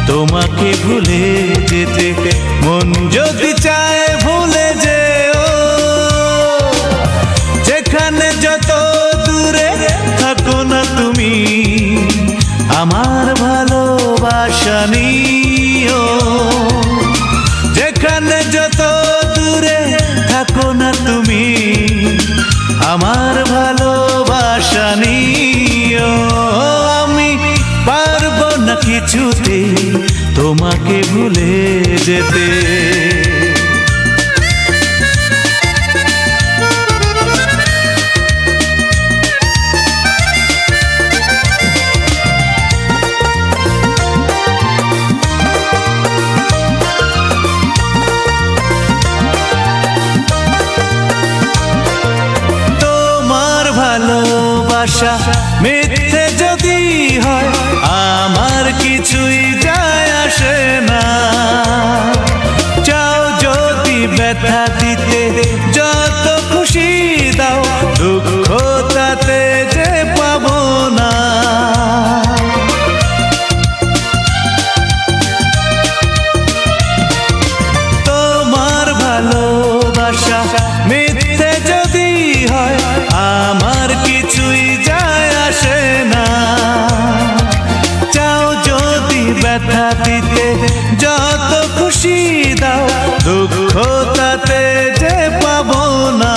তোমাকে ভুলে যেতে। মন যদি চায় ভুলে যেও, যেখানে যত দূরে থাকো না তুমি, আমার ভালোবাসা নিও। যেখানে যত দূরে থাকো না তুমি, আমার ভালোবাসা নিও। আমি পারবো না কিছুতে তোমাকে ভুলে যেতে। ভালোবাসা মিথ্যে যদি হয়, আমার কিছুই যায় আসে না। চাও যদি ব্যথা দিতে যত খুশি দাও, দুঃখ তাতে যে পাবো না। তোমার ভালোবাসা মিথ্যে যদি হয়, আমার কিছুই যায় আসে না। চাও যদি ব্যথা দিতে যত খুশি দাও, দুঃখ তাতে যে পাবো না।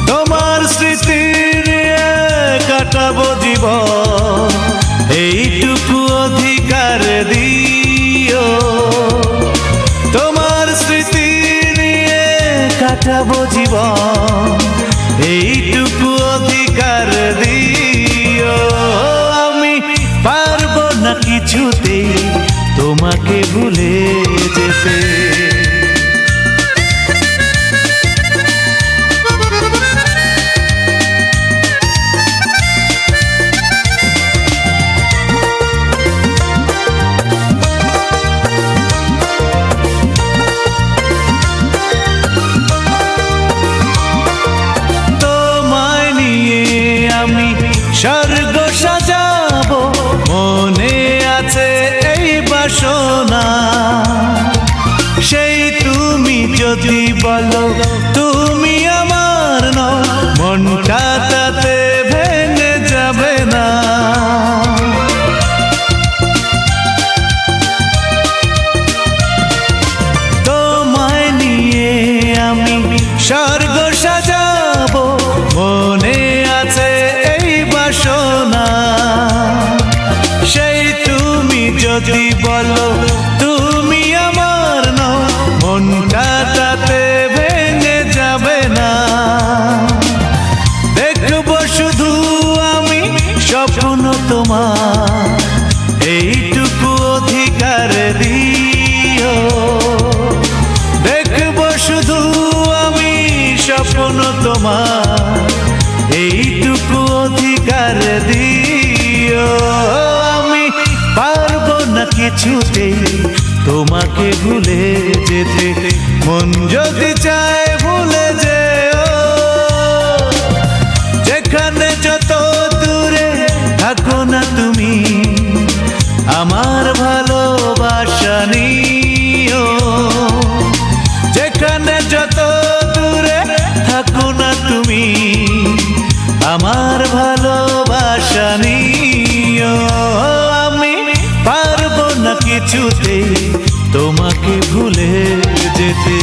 তোমার স্মৃতি নিয়ে কাটাবো জীবন, এইটুকু অধিকার দিও। তোমার স্মৃতি নিয়ে কাটাবো জীবন, এইটুকু অধিকার দিও। আমি পারবো না কিছুতে তোমাকে ভুলে যেতে। স্বর্গ সাজাবো, মনে আছে এই বাসনা। সেই তুমি যদি বলো তুমি আমার নও, মনটা তাতে ভেঙে যাবে না। তোমায় নিয়ে আমি স্বর্গ সাজাবো, মনে আছে বাসনা। সেই তুমি যদি বলো তুমি আমার নও, মনটা তাতে ভেঙে যাবে না। দেখবো শুধু আমি স্বপ্ন তোমার, এইটুকু অধিকার দিও। দেখবো শুধু আমি স্বপ্ন তোমার, এইটুকু অধিকার দিও। আমি পারবো না কিছুতে তোমাকে ভুলে যেতে। মন যদি চায় ভুলে যেও, যেখানে যত দূরে থাকো না তুমি, আমার ভালোবাসা নিও। যেখানে যত দূরে থাকো না তুমি, আমার ভালোবাসা নিও। আমি পারবো না কিছুতে তোমাকে ভুলে যেতে।